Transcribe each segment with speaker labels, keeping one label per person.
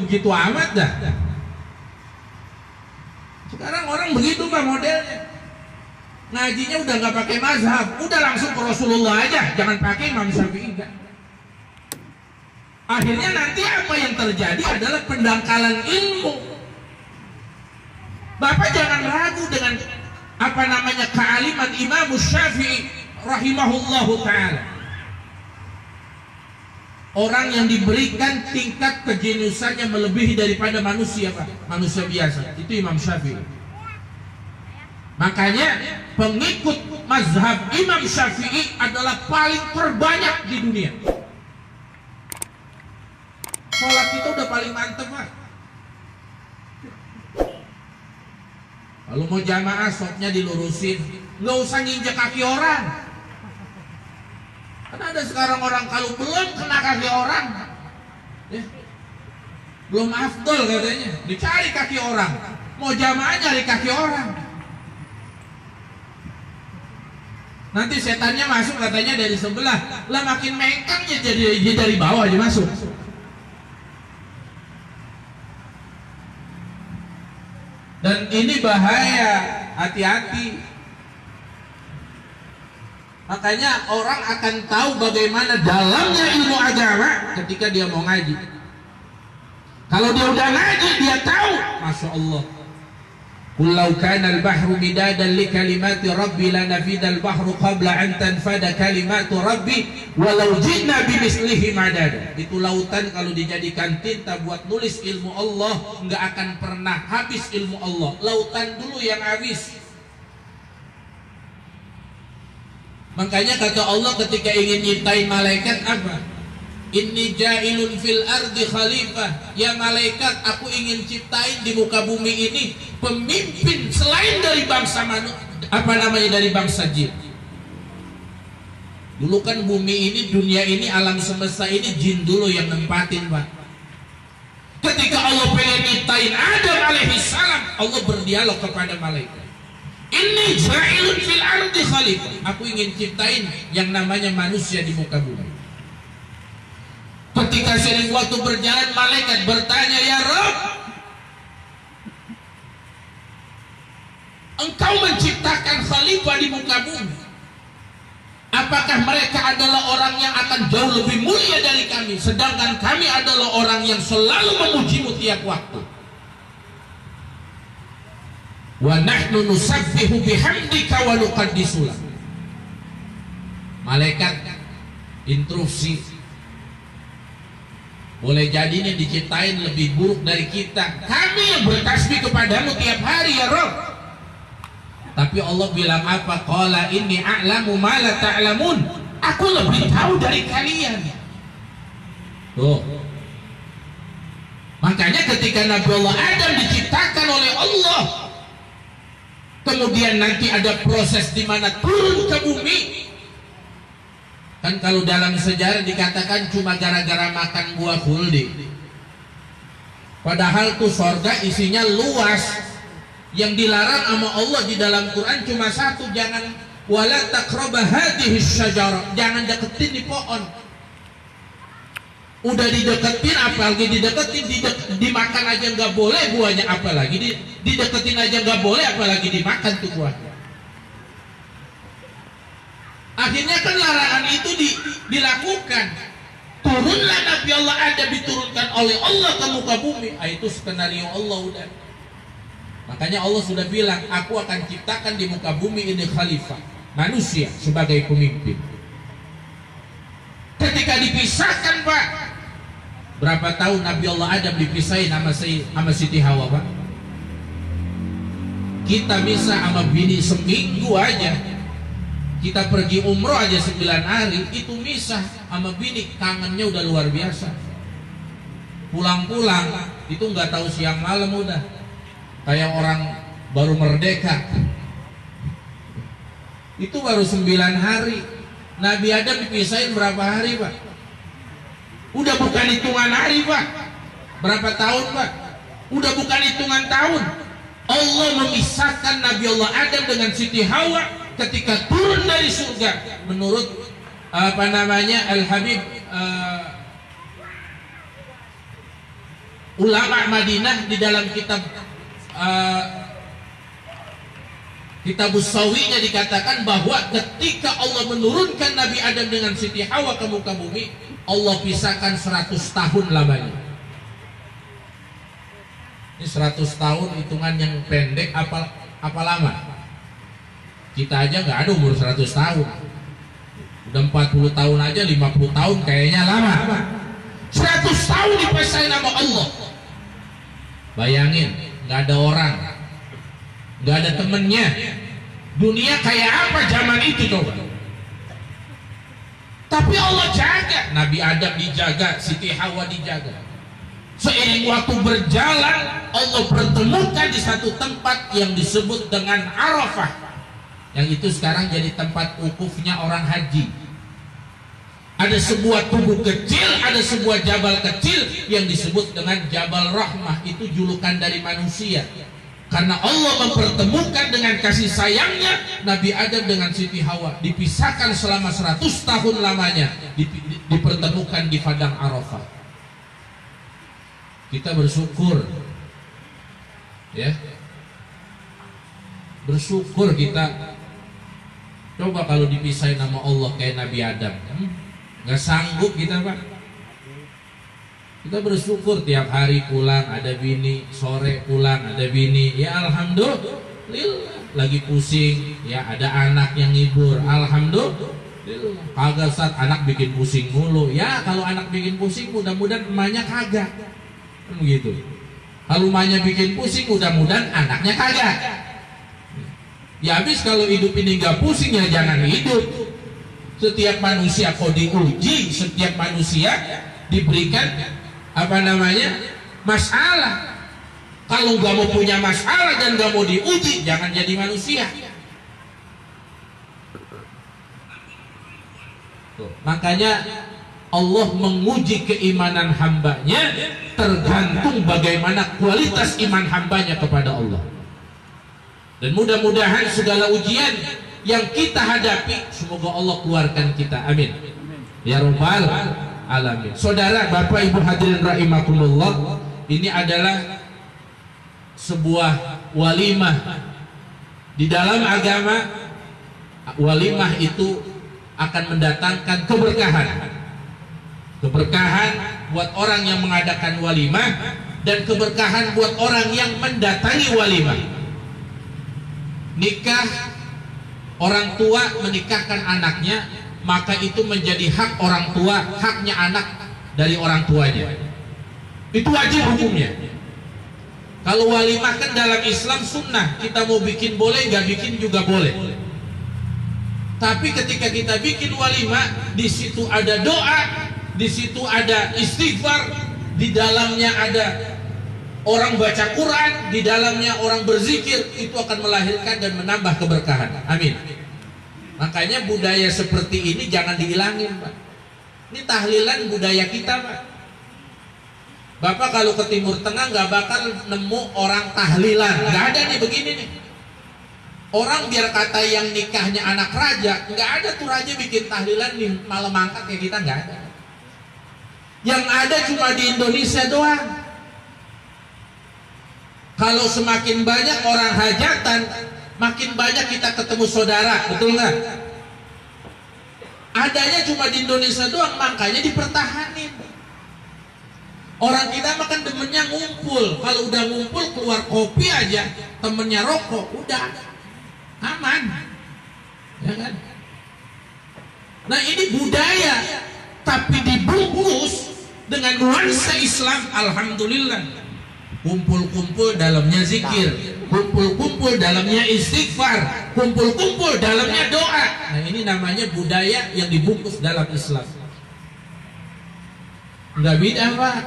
Speaker 1: begitu amat dah. Sekarang orang begitu Pak modelnya. Ngajinya udah nggak pakai mazhab, udah langsung ke Rasulullah aja, jangan pakai Imam Syafi'i. Akhirnya nanti apa yang terjadi adalah pendangkalan ilmu. Bapak jangan ragu dengan apa namanya kealiman Imam Syafi'i rahimahullahu ta'ala. Orang yang diberikan tingkat kejeniusannya melebihi daripada manusia Pak, manusia biasa, itu Imam Syafi'i. Makanya pengikut mazhab Imam Syafi'i adalah paling terbanyak di dunia. Sholat kita udah paling mantep Pak. Kalau mau jamaah sopnya dilurusin, nggak usah nginjek kaki orang. Karena ada sekarang orang kalau belum kena kaki orang, ya, belum afdol katanya, dicari kaki orang. Mau jamaah nyari kaki orang. Nanti setannya masuk katanya dari sebelah, lah makin mengkangnya jadi dari bawah aja masuk. Dan ini bahaya, hati-hati. Makanya orang akan tahu bagaimana dalamnya ilmu agama ketika dia mau ngaji. Kalau dia udah ngaji, dia tahu, Masya Allah. Qul law kana al-bahru midadan li kalimati rabbi lanafida al-bahru qabla an tanfada kalimatu rabbi walau ji'na bimislihi madada. Itu lautan kalau dijadikan tinta buat nulis ilmu Allah, nggak akan pernah habis ilmu Allah. Lautan dulu yang habis. Makanya kata Allah ketika ingin nyiptain malaikat apa? Inni ja'ilun fil ardi khalifah. Ya malaikat, aku ingin ciptain di muka bumi ini pemimpin selain dari bangsa manusia, dari bangsa jin. Dulu kan bumi ini, dunia ini, alam semesta ini jin dulu yang nempatin Pak. Ketika Allah pengen nyiptain Adam alaihissalam, Allah berdialog kepada malaikat. Inni ja'ilun fil ardi khalifah. Aku ingin ciptain yang namanya manusia di muka bumi. Ketika sering waktu berjalan, malaikat bertanya, ya Rabb, Engkau menciptakan khalifah di muka bumi. Apakah mereka adalah orang yang akan jauh lebih mulia dari kami, sedangkan kami adalah orang yang selalu memujimu tiap waktu? Wa nahnu nusabbihu bihamdika wa nuqaddisu lak. Malaikat instruksi, boleh jadi ini diciptain lebih buruk dari kita. Kami yang bertasbih kepadamu tiap hari ya Rabb. Tapi Allah bilang apa? Qala inni a'lamu ma la ta'lamun. Aku lebih tahu dari kalian. Tuh. Makanya ketika Nabi Allah Adam diciptakan oleh Allah, kemudian nanti ada proses di mana turun ke bumi. Kan kalau dalam sejarah dikatakan cuma gara-gara makan buah khuldi. Padahal tuh sorga isinya luas. Yang dilarang sama Allah di dalam Quran cuma satu, jangan wala taqraba hadhihi syajarah, jangan deketin di pohon. Udah dideketin, apalagi dideketin, dimakan aja nggak boleh buahnya, apalagi dideketin aja nggak boleh, apalagi dimakan tuh buahnya. Akhirnya kan larangan itu dilakukan. Turunlah Nabi Allah Adam, diturunkan oleh Allah ke muka bumi. Itu skenario Allah udah. Makanya Allah sudah bilang, aku akan ciptakan di muka bumi ini khalifah, manusia sebagai pemimpin. Ketika dipisahkan Pak, berapa tahun Nabi Allah Adam dipisahin sama Siti Hawa Pak? Kita bisa sama bini seminggu aja. Kita pergi umroh aja 9 hari, itu misah sama bini, kangennya udah luar biasa. Pulang-pulang itu nggak tahu siang malam udah kayak orang baru merdeka. Itu baru 9 hari. Nabi Adam dipisahin berapa hari Pak? Udah bukan hitungan hari Pak. Berapa tahun Pak? Udah bukan hitungan tahun. Allah memisahkan Nabi Allah Adam dengan Siti Hawa ketika turun dari surga, menurut Al-Habib ulama Madinah di dalam kitab Kitabus Sawinya dikatakan bahwa ketika Allah menurunkan Nabi Adam dengan Siti Hawa ke muka bumi, Allah pisahkan 100 tahun lamanya. Ini 100 tahun hitungan yang pendek apa lama? Kita aja nggak ada umur 100 tahun. Udah 40 tahun aja, 50 tahun kayaknya lama. 100 tahun dipisahin sama Allah. Bayangin, nggak ada orang, nggak ada temennya. Dunia kayak apa zaman itu coba? Tapi Allah jaga, Nabi Adam dijaga, Siti Hawa dijaga. Seiring waktu berjalan, Allah pertemukan di satu tempat yang disebut dengan Arafah, yang itu sekarang jadi tempat wukufnya orang haji. Ada sebuah tubuh kecil, ada sebuah jabal kecil yang disebut dengan Jabal Rahmah. Itu julukan dari manusia, karena Allah mempertemukan dengan kasih sayangnya Nabi Adam dengan Siti Hawa, dipisahkan selama 100 tahun lamanya, dipertemukan di padang Arafah. Kita bersyukur, ya, bersyukur kita. Coba kalau dipisahin sama Allah kayak Nabi Adam, nggak sanggup kita, Pak. Kita bersyukur tiap hari pulang ada bini, sore pulang ada bini, ya alhamdulillah. Lagi pusing, ya ada anak yang ngibur, alhamdulillah. Kagak saat anak bikin pusing mulu, ya kalau anak bikin pusing mudah-mudahan emaknya kagak, begitu. Kalau emaknya bikin pusing mudah-mudahan anaknya kagak. Ya habis kalau hidup ini nggak pusing ya jangan hidup. Setiap manusia kok diuji, setiap manusia diberikan masalah. Kalau nggak mau punya masalah dan nggak mau diuji, jangan jadi manusia. Tuh, makanya Allah menguji keimanan hambanya tergantung bagaimana kualitas iman hambanya kepada Allah. Dan mudah-mudahan segala ujian yang kita hadapi semoga Allah keluarkan kita, amin ya rabbal alamin. Saudara, Bapak Ibu hadirin rahimakumullah, ini adalah sebuah walimah. Di dalam agama, walimah itu akan mendatangkan keberkahan. Keberkahan buat orang yang mengadakan walimah dan keberkahan buat orang yang mendatangi walimah. Nikah, orang tua menikahkan anaknya, maka itu menjadi hak orang tua, haknya anak dari orang tuanya. Itu wajib hukumnya. Kalau walimah kan dalam Islam sunnah, kita mau bikin boleh, nggak bikin juga boleh. Tapi ketika kita bikin walimah, di situ ada doa, di situ ada istighfar, di dalamnya ada orang baca Quran, di dalamnya orang berzikir, itu akan melahirkan dan menambah keberkahan. Amin. Makanya budaya seperti ini jangan dihilangin, Pak. Ini tahlilan budaya kita, Pak. Bapak kalau ke Timur Tengah nggak bakal nemu orang tahlilan, nggak ada nih begini nih. Orang biar kata yang nikahnya anak raja, nggak ada tuh raja bikin tahlilan nih malam angkat kayak kita, nggak ada. Yang ada cuma di Indonesia doang. Kalau semakin banyak orang hajatan, makin banyak kita ketemu saudara, betul nggak? Adanya cuma di Indonesia doang, makanya dipertahanin. Orang kita makan demennya ngumpul. Kalau udah ngumpul keluar kopi aja, temennya rokok, udah aman, ya kan? Nah ini budaya, tapi dibungkus dengan nuansa Islam, alhamdulillah. Kumpul-kumpul dalamnya zikir, kumpul-kumpul dalamnya istighfar, kumpul-kumpul dalamnya doa. Nah ini namanya budaya yang dibungkus dalam Islam. Enggak bid'ah, Pak.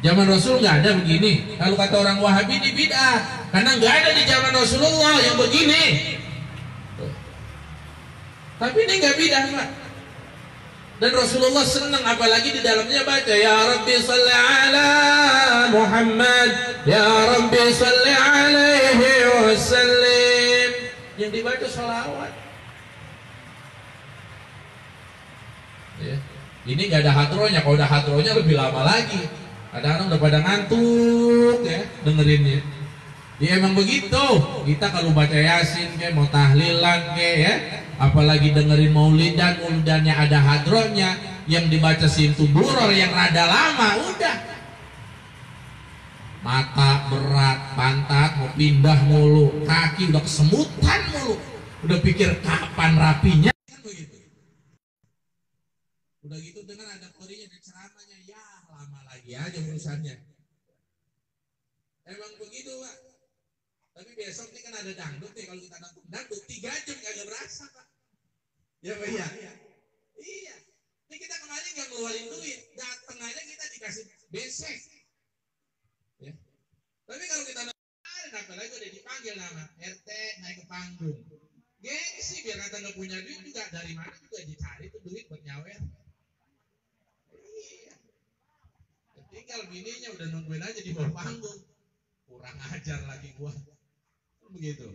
Speaker 1: Zaman Rasul nggak ada begini. Kalau kata orang Wahabi ini bid'ah, karena nggak ada di zaman Rasulullah yang begini. Tapi ini nggak bid'ah, Pak. Dan Rasulullah senang, apalagi di dalamnya baca ya Rabbi salli ala Muhammad, ya Rabbi salli alaihi wasallim. Yang dibaca sholawat. Ya. Ini nggak ada hadronya. Kalau ada hadronya lebih lama lagi. Kadang-kadang udah pada ngantuk ya dengerinnya. Ya emang begitu. Kita kalau baca Yasin kayak mau tahlilan kayak ya, apalagi dengerin maulidannya ada hadronya yang dibaca sintu duror yang rada lama, udah mata berat, pantat mau pindah mulu, kaki udah kesemutan mulu, udah pikir kapan rapinya kan begitu. Udah gitu dengan ada korinya dan ceramahnya, ya lama lagi aja urusannya. Emang begitu Pak. Tapi besok nih kan ada dangdut nih, kalau kita dangdut 3 jam kagak berasa Pak. Ya Pak ya. Iya. Ini kita kemarin nggak ngeluarin duit, datang aja kita dikasih besek. Ya. Tapi kalau kita apalagi udah dipanggil nama RT naik ke panggung. Gengsi biar kata nggak punya duit juga, dari mana juga dicari tuh duit buat nyawer. Iya. Tinggal bininya udah nungguin aja di bawah panggung. Kurang ajar lagi gua. Begitu.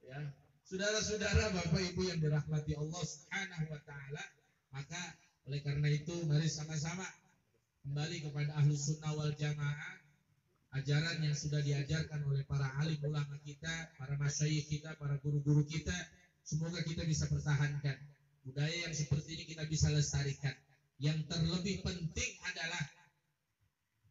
Speaker 1: Ya. Saudara-saudara, Bapak Ibu yang dirahmati Allah Subhanahu wa taala, maka oleh karena itu mari sama-sama kembali kepada Ahlus Sunnah wal Jamaah, ajaran yang sudah diajarkan oleh para alim ulama kita, para masyayikh kita, para guru-guru kita. Semoga kita bisa pertahankan budaya yang seperti ini, kita bisa lestarikan. Yang terlebih penting adalah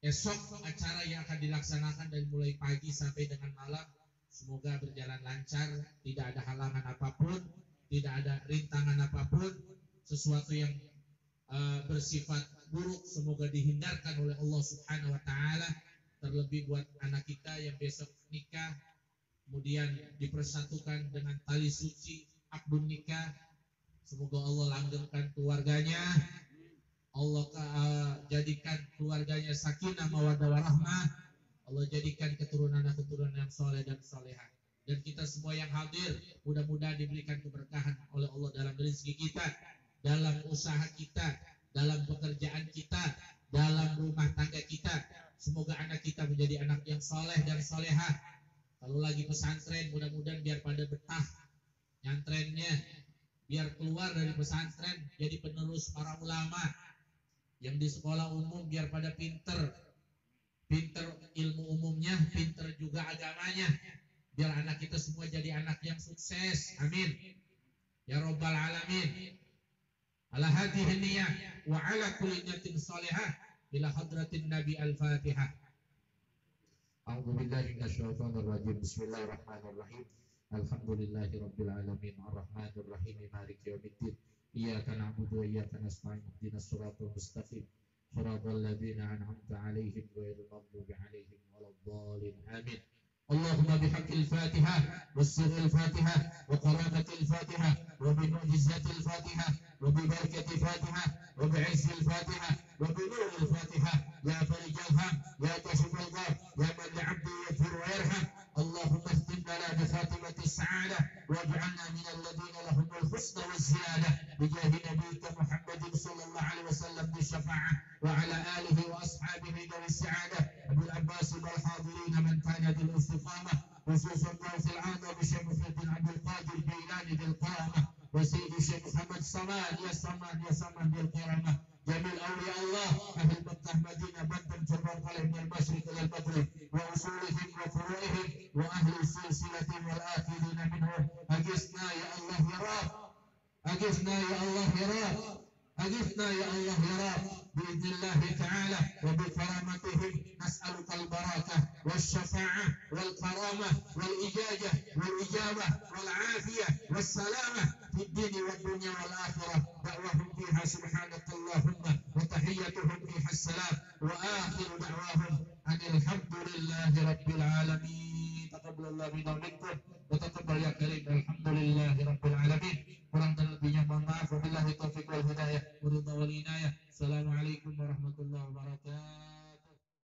Speaker 1: esok acara yang akan dilaksanakan dari mulai pagi sampai dengan malam, semoga berjalan lancar, tidak ada halangan apapun, tidak ada rintangan apapun, sesuatu yang bersifat buruk semoga dihindarkan oleh Allah Subhanahu wa taala. Terlebih buat anak kita yang besok nikah, kemudian dipersatukan dengan tali suci akdun nikah, semoga Allah langgengkan keluarganya, Allah jadikan keluarganya sakinah mawaddah warahmah, Allah jadikan keturunan yang soleh dan solehah. Dan kita semua yang hadir mudah-mudahan diberikan keberkahan oleh Allah dalam rezeki kita, dalam usaha kita, dalam pekerjaan kita, dalam rumah tangga kita. Semoga anak kita menjadi anak yang soleh dan solehah. Kalau lagi pesantren, mudah-mudahan biar pada betah nyantrennya, biar keluar dari pesantren jadi penerus para ulama. Yang di sekolah umum biar pada pinter ilmu umumnya, pinter juga agamanya. Biar anak kita semua jadi anak yang sukses. Amin ya rabbal alamin. Ala hadhihi niyyah wa ala kulli niyatin salihah ila hadratin nabi al-fatihah. A'udzu billahi minasyaitonir rajim. Bismillahirrahmanirrahim. Alhamdulillahi rabbil alamin arrahmanir rahim maliki yaumiddin. Iyyaka na'budu wa iyyaka nasta'in ihdinas siratal mustaqim siratal ladzina an'amta 'alaihim ghairil maghdubi 'alaihim waladdallin. Amin. اللهم بحق الفاتحة والسر الفاتحة وقرابة الفاتحة وبمعجزات الفاتحة وببركة الفاتحة وبعز الفاتحة وبنور الفاتحة يا فرج الهم يا كاشف الغم يا من لعبده يغفر ويرحم. اللهم اختم لنا بخاتمة السعادة واجعلنا من الذين لهم الحسنى والزيادة بجاه نبيك محمد صلى الله عليه وسلم بالشفاعة وعلى آله وأصحابه ذوي السعادة أبي العباس والحاضرين من كان بالاستقامة خصوصا في العاده بشيخ محي الدين عبد القادر الجيلاني بالقامة وسيد الشيخ محمد صمان يا صمان بالكرامة. جميع أولياء الله أهل مكة مدينة بدر جبار قلب من المشرق إلى المغرب وأصولهم وفروعهم وأهل سلسلتهم والآخرين منهم. أجسنا يا الله يا رب، أجسنا يا الله يا رب، أجسنا يا الله يا رب بإذن الله تعالى وبكرامتهم. نسألك البركة والشفاعة والكرامة والإجابة والعافية والسلامة في الدين والدنيا والآخرة. دعوهم فيها سبحانك اللهم وتحيتهم فيها السلام وآخر دعواهم أن الحمد لله رب العالمين. تقبل الله منا ومنكم وتقبل يا كريم. الحمد لله رب العالمين.